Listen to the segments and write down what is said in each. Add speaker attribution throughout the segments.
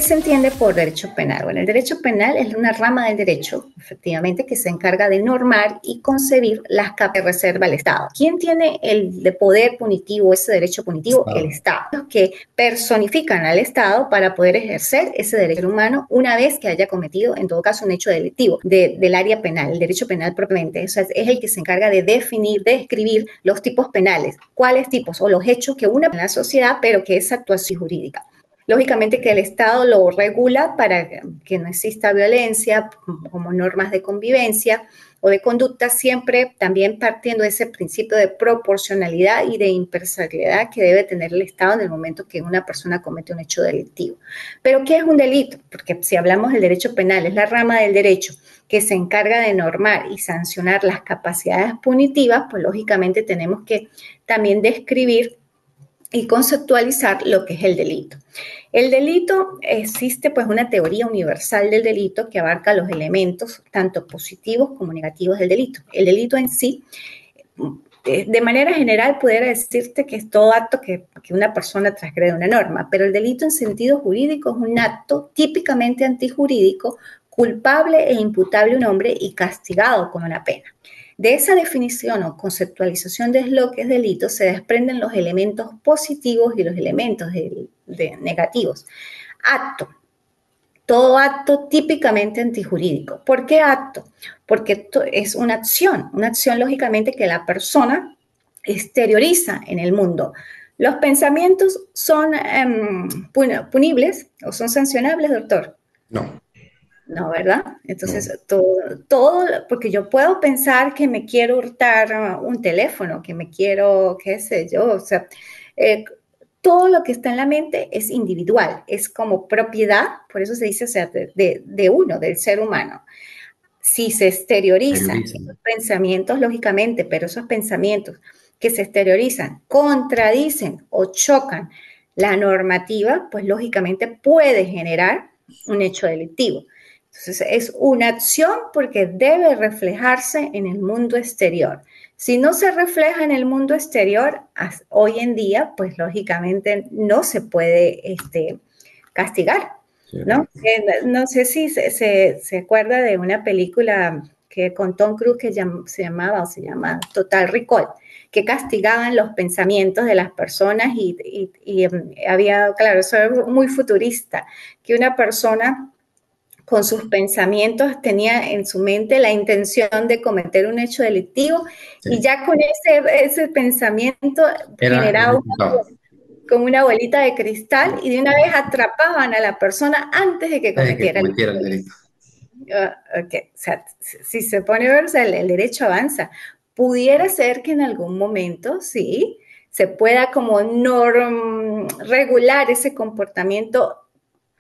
Speaker 1: se entiende por derecho penal? Bueno, el derecho penal es una rama del derecho, efectivamente, que se encarga de normar y concebir las capas que reserva el Estado. ¿Quién tiene el de poder punitivo, ese derecho punitivo? El Estado. Los que personifican al Estado para poder ejercer ese derecho humano una vez que haya cometido, en todo caso, un hecho delictivo del área penal, el derecho penal propiamente. O sea, es el que se encarga de definir, de describir los tipos penales, cuáles tipos o los hechos que una en la sociedad, pero que es actuación jurídica. Lógicamente que el Estado lo regula para que no exista violencia, como normas de convivencia o de conducta, siempre también partiendo de ese principio de proporcionalidad y de imparcialidad que debe tener el Estado en el momento que una persona comete un hecho delictivo. Pero ¿qué es un delito? Porque si hablamos del derecho penal, es la rama del derecho que se encarga de normar y sancionar las capacidades punitivas, pues lógicamente tenemos que también describir y conceptualizar lo que es el delito. El delito, existe pues una teoría universal del delito que abarca los elementos tanto positivos como negativos del delito. El delito en sí, de manera general, pudiera decirte que es todo acto que una persona transgrede una norma, pero el delito en sentido jurídico es un acto típicamente antijurídico, culpable e imputable a un hombre y castigado con una pena. De esa definición o conceptualización de lo que es delito se desprenden los elementos positivos y los elementos negativos. Acto. Todo acto típicamente antijurídico. ¿Por qué acto? Porque es una acción lógicamente que la persona exterioriza en el mundo. ¿Los pensamientos son punibles o son sancionables, doctor?
Speaker 2: No.
Speaker 1: No, ¿verdad? Entonces, todo, porque yo puedo pensar que me quiero hurtar un teléfono, que me quiero, qué sé yo, o sea, todo lo que está en la mente es individual, es como propiedad, por eso se dice, o sea, de uno, del ser humano. Si se exteriorizan esos pensamientos, lógicamente, pero esos pensamientos que se exteriorizan contradicen o chocan la normativa, pues lógicamente puede generar un hecho delictivo. Entonces, es una acción porque debe reflejarse en el mundo exterior. Si no se refleja en el mundo exterior, hoy en día, pues llamlógicamente no se puede castigar, ¿no? No sé si se acuerda de una película que con Tom Cruise que se llama Total Recall, que castigaban los pensamientos de las personas y había, claro, eso es muy futurista, que una persona con sus pensamientos tenía en su mente la intención de cometer un hecho delictivo y ya con ese pensamiento generaba como una bolita de cristal y de una vez atrapaban a la persona antes de que cometiera el delito. Okay. O sea, si se pone a ver, o sea, el derecho avanza. Pudiera ser que en algún momento, sí, se pueda como regular ese comportamiento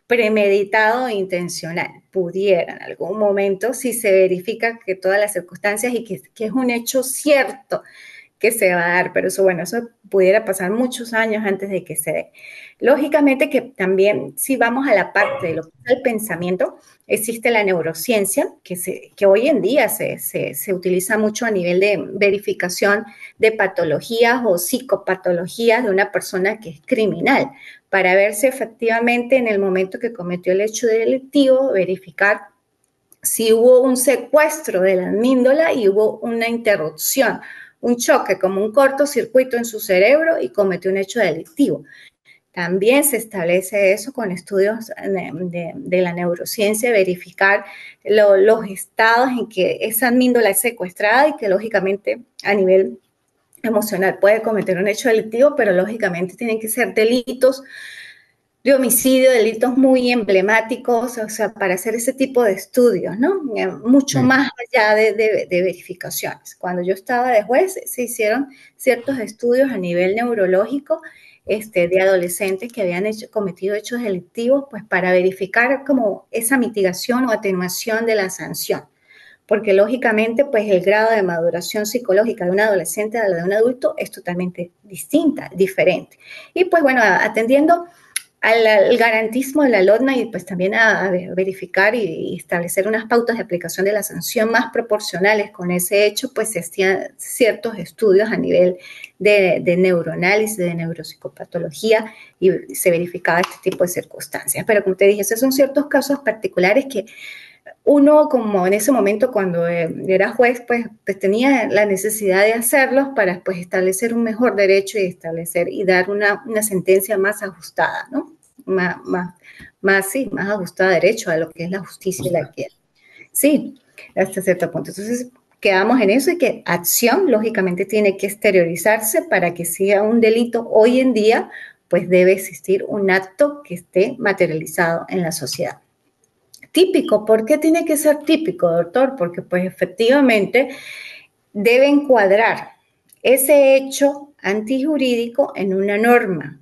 Speaker 1: premeditado e intencional. Pudiera en algún momento, si se verifica que todas las circunstancias y que es un hecho cierto que se va a dar, pero eso, bueno, eso pudiera pasar muchos años antes de que se dé. Lógicamente que también, si vamos a la parte de lo que es el pensamiento, existe la neurociencia, que hoy en día se utiliza mucho a nivel de verificación de patologías o psicopatologías de una persona que es criminal, para ver si efectivamente en el momento que cometió el hecho delictivo, verificar si hubo un secuestro de la amígdala y hubo una interrupción, un choque, como un cortocircuito en su cerebro y cometió un hecho delictivo. También se establece eso con estudios de la neurociencia, verificar los estados en que esa amígdala es secuestrada y que lógicamente a nivel emocional puede cometer un hecho delictivo, pero lógicamente tienen que ser delitos de homicidio, delitos muy emblemáticos, o sea, para hacer ese tipo de estudios, ¿no? Mucho más allá de verificaciones. Cuando yo estaba de juez, se hicieron ciertos estudios a nivel neurológico de adolescentes que habían cometido hechos delictivos, pues para verificar como esa mitigación o atenuación de la sanción. Porque lógicamente, pues el grado de maduración psicológica de un adolescente a la de un adulto es totalmente distinta, diferente. Y pues bueno, atendiendo al garantismo de la LODNA y pues también a verificar y establecer unas pautas de aplicación de la sanción más proporcionales con ese hecho, pues se hacían ciertos estudios a nivel de neuroanálisis, de neuropsicopatología y se verificaba este tipo de circunstancias. Pero como te dije, esos son ciertos casos particulares que uno, como en ese momento cuando era juez, pues tenía la necesidad de hacerlos para pues establecer un mejor derecho y establecer y dar una sentencia más ajustada, ¿no? Sí, más ajustada a derecho a lo que es la justicia y la equidad. Sí, hasta cierto punto. Entonces, quedamos en eso y que acción, lógicamente, tiene que exteriorizarse para que sea un delito hoy en día, pues debe existir un acto que esté materializado en la sociedad. Típico, ¿por qué tiene que ser típico, doctor? Porque pues efectivamente debe encuadrar ese hecho antijurídico en una norma.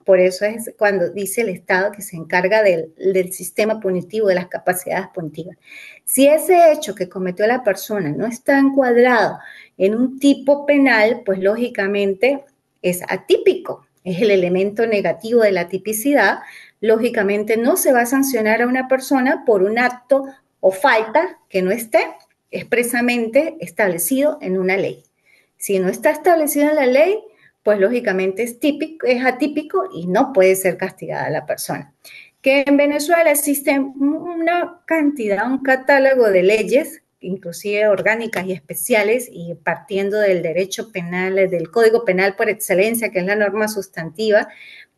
Speaker 1: Por eso es cuando dice el Estado que se encarga del sistema punitivo, de las capacidades punitivas. Si ese hecho que cometió la persona no está encuadrado en un tipo penal, pues lógicamente es atípico, es el elemento negativo de la tipicidad. Lógicamente no se va a sancionar a una persona por un acto o falta que no esté expresamente establecido en una ley. Si no está establecido en la ley, pues lógicamente es atípico y no puede ser castigada la persona. Que en Venezuela existe una cantidad, un catálogo de leyes, inclusive orgánicas y especiales, y partiendo del derecho penal, del Código Penal por excelencia, que es la norma sustantiva,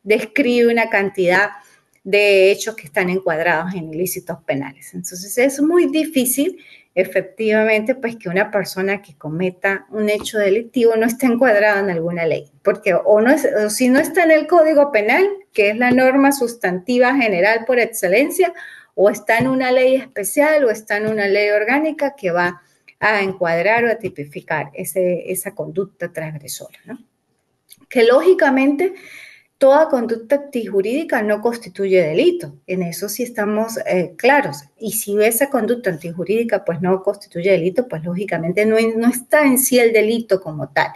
Speaker 1: describe una cantidad de hechos que están encuadrados en ilícitos penales. Entonces es muy difícil efectivamente pues que una persona que cometa un hecho delictivo no esté encuadrada en alguna ley, porque o si no está en el Código Penal, que es la norma sustantiva general por excelencia, o está en una ley especial o está en una ley orgánica que va a encuadrar o a tipificar esa conducta transgresora, ¿no? Que lógicamente toda conducta antijurídica no constituye delito. En eso sí estamos claros. Y si esa conducta antijurídica pues no constituye delito, pues lógicamente no está en sí el delito como tal.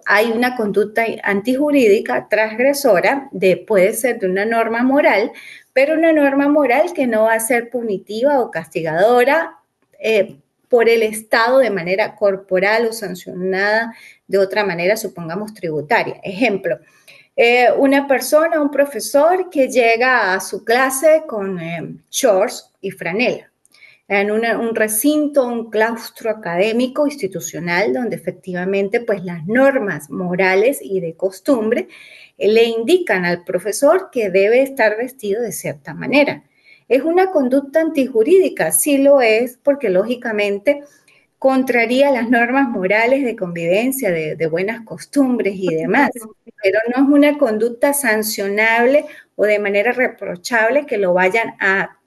Speaker 1: Hay una conducta antijurídica transgresora, puede ser de una norma moral, pero una norma moral que no va a ser punitiva o castigadora por el Estado de manera corporal o sancionada de otra manera, supongamos tributaria. Ejemplo, una persona, un profesor que llega a su clase con shorts y franela, en un recinto, un claustro académico institucional donde efectivamente pues las normas morales y de costumbre le indican al profesor que debe estar vestido de cierta manera. ¿Es una conducta antijurídica? Sí lo es, porque lógicamente contraría las normas morales de convivencia, de buenas costumbres y demás, pero no es una conducta sancionable o de manera reprochable que lo vayan a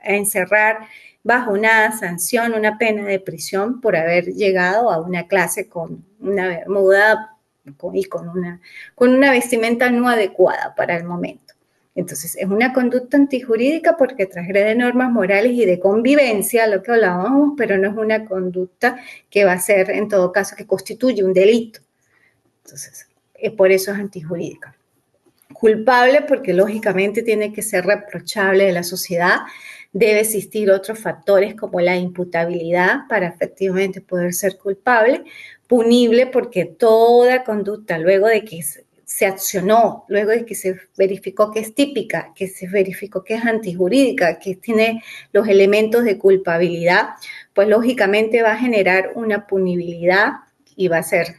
Speaker 1: encerrar bajo una sanción, una pena de prisión por haber llegado a una clase con una bermuda y con una vestimenta no adecuada para el momento. Entonces, es una conducta antijurídica porque transgrede normas morales y de convivencia, lo que hablábamos, pero no es una conducta que va a ser, en todo caso, que constituye un delito. Entonces, por eso es antijurídica. Culpable porque lógicamente tiene que ser reprochable de la sociedad. Debe existir otros factores como la imputabilidad para efectivamente poder ser culpable. Punible porque toda conducta, luego de que se accionó, luego de que se verificó que es típica, que se verificó que es antijurídica, que tiene los elementos de culpabilidad, pues lógicamente va a generar una punibilidad y va a ser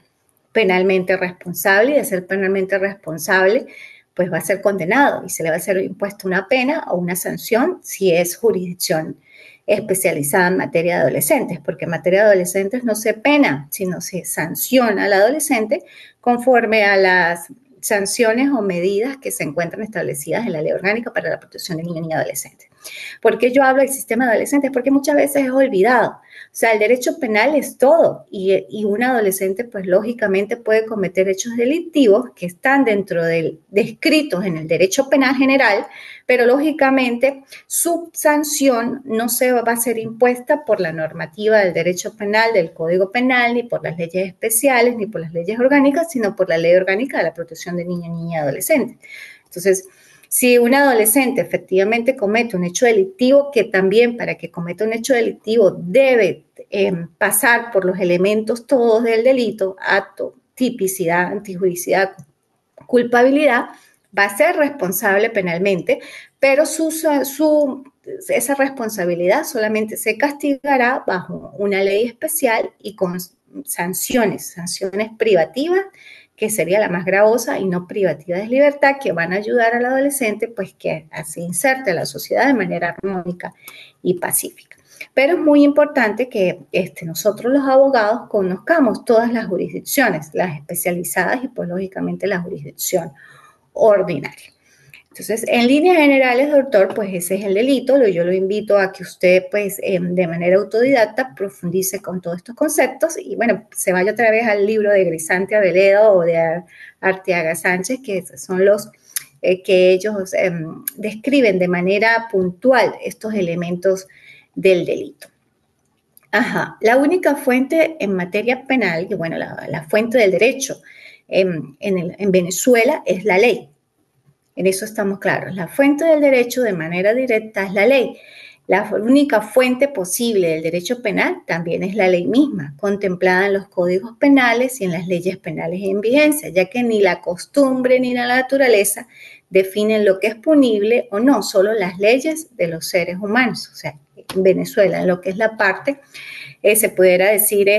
Speaker 1: penalmente responsable, y de ser penalmente responsable, pues va a ser condenado y se le va a ser impuesta una pena o una sanción si es jurisdicción especializada en materia de adolescentes, porque en materia de adolescentes no se pena, sino se sanciona al adolescente conforme a las sanciones o medidas que se encuentran establecidas en la Ley Orgánica para la Protección de Niños y Adolescentes. ¿Por qué yo hablo del sistema de adolescentes? Porque muchas veces es olvidado. O sea, el derecho penal es todo y un adolescente pues lógicamente puede cometer hechos delictivos que están descritos en el derecho penal general, pero lógicamente su sanción no se va a ser impuesta por la normativa del derecho penal, del Código Penal, ni por las leyes especiales, ni por las leyes orgánicas, sino por la Ley Orgánica de la Protección de Niños, Niñas y Adolescentes. Entonces, Si un adolescente efectivamente comete un hecho delictivo, que también para que cometa un hecho delictivo debe pasar por los elementos todos del delito, acto, tipicidad, antijuricidad, culpabilidad, va a ser responsable penalmente, pero esa responsabilidad solamente se castigará bajo una ley especial y con sanciones privativas, que sería la más gravosa, y no privativa de libertad, que van a ayudar al adolescente pues que se inserte a la sociedad de manera armónica y pacífica. Pero es muy importante que nosotros los abogados conozcamos todas las jurisdicciones, las especializadas y pues lógicamente la jurisdicción ordinaria. Entonces, en líneas generales, doctor, pues ese es el delito. Yo lo invito a que usted, pues, de manera autodidacta profundice con todos estos conceptos y, bueno, se vaya otra vez al libro de Grisante Aveledo o de Arteaga Sánchez, que son los que ellos describen de manera puntual estos elementos del delito. Ajá, la única fuente en materia penal, que bueno, la fuente del derecho en Venezuela es la ley. En eso estamos claros. La fuente del derecho de manera directa es la ley. La única fuente posible del derecho penal también es la ley misma, contemplada en los códigos penales y en las leyes penales en vigencia, ya que ni la costumbre ni la naturaleza definen lo que es punible o no, solo las leyes de los seres humanos. O sea, en Venezuela, en lo que es la parte, se pudiera decir,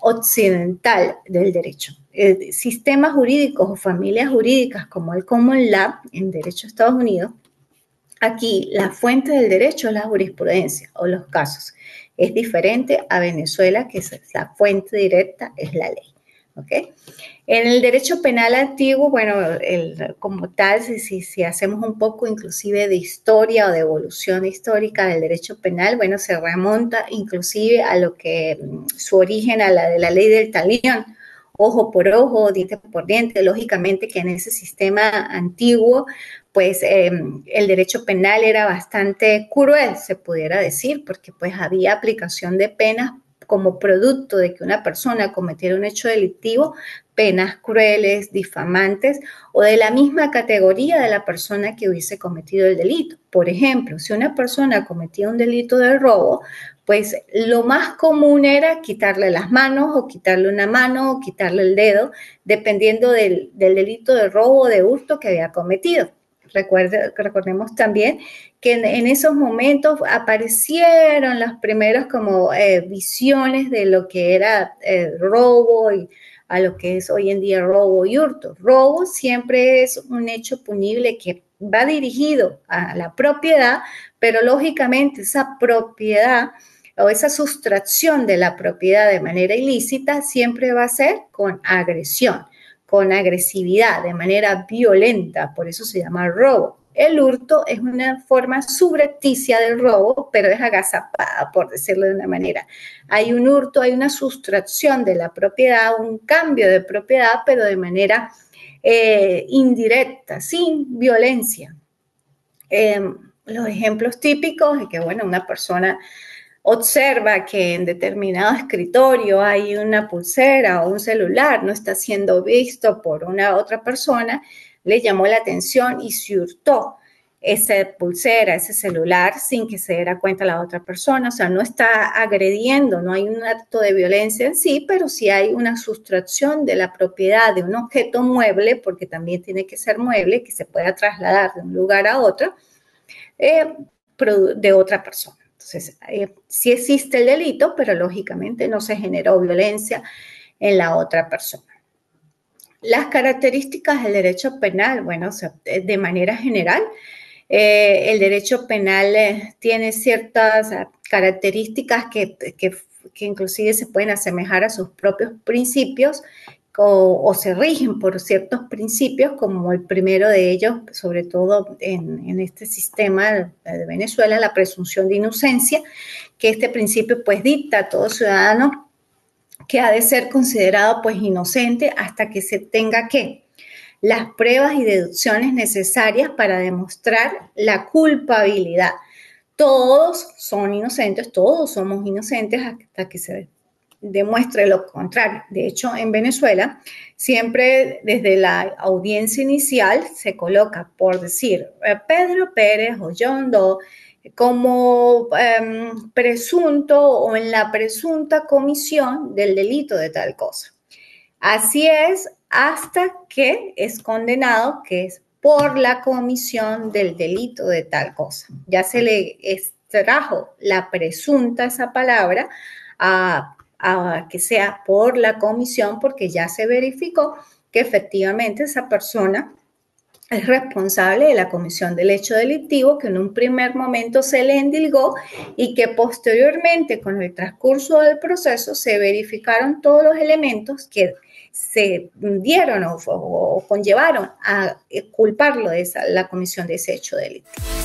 Speaker 1: occidental del derecho. Sistemas jurídicos o familias jurídicas como el Common Law en derecho de Estados Unidos, aquí la fuente del derecho es la jurisprudencia o los casos. Es diferente a Venezuela, que la fuente directa es la ley. ¿Okay? En el derecho penal antiguo, bueno, como tal, si hacemos un poco inclusive de historia o de evolución histórica del derecho penal, bueno, se remonta inclusive a lo que su origen a la de la ley del talión, ojo por ojo, diente por diente. Lógicamente que en ese sistema antiguo, pues el derecho penal era bastante cruel, se pudiera decir, porque pues había aplicación de penas como producto de que una persona cometiera un hecho delictivo, penas crueles, difamantes o de la misma categoría de la persona que hubiese cometido el delito. Por ejemplo, si una persona cometía un delito de robo, pues lo más común era quitarle las manos o quitarle una mano o quitarle el dedo, dependiendo del delito de robo o de hurto que había cometido. Recordemos también que en esos momentos aparecieron las primeras como visiones de lo que era robo y a lo que es hoy en día robo y hurto. Robo siempre es un hecho punible que va dirigido a la propiedad, pero lógicamente esa propiedad o esa sustracción de la propiedad de manera ilícita siempre va a ser con agresión, con agresividad, de manera violenta, por eso se llama robo. El hurto es una forma subrepticia del robo, pero es agazapada, por decirlo de una manera. Hay un hurto, hay una sustracción de la propiedad, un cambio de propiedad, pero de manera indirecta, sin violencia. Los ejemplos típicos es que, bueno, una persona observa que en determinado escritorio hay una pulsera o un celular, no está siendo visto por una otra persona, le llamó la atención y se hurtó esa pulsera, ese celular, sin que se diera cuenta la otra persona. O sea, no está agrediendo, no hay un acto de violencia en sí, pero sí hay una sustracción de la propiedad de un objeto mueble, porque también tiene que ser mueble, que se pueda trasladar de un lugar a otro, de otra persona. Entonces, sí existe el delito, pero lógicamente no se generó violencia en la otra persona. Las características del derecho penal, bueno, o sea, de manera general, el derecho penal tiene ciertas características que inclusive se pueden asemejar a sus propios principios o se rigen por ciertos principios, como el primero de ellos, sobre todo en este sistema de Venezuela, la presunción de inocencia, que este principio pues dicta a todo ciudadano que ha de ser considerado pues inocente hasta que se tenga que las pruebas y deducciones necesarias para demostrar la culpabilidad. Todos son inocentes, todos somos inocentes hasta que se demuestre lo contrario. De hecho, en Venezuela, siempre desde la audiencia inicial se coloca, por decir, Pedro Pérez o John Doe como presunto o en la presunta comisión del delito de tal cosa. Así es hasta que es condenado, que es por la comisión del delito de tal cosa. Ya se le extrajo la presunta, esa palabra, a que sea por la comisión, porque ya se verificó que efectivamente esa persona es responsable de la comisión del hecho delictivo que en un primer momento se le endilgó y que posteriormente, con el transcurso del proceso, se verificaron todos los elementos que se dieron o conllevaron a culparlo de la comisión de ese hecho delictivo.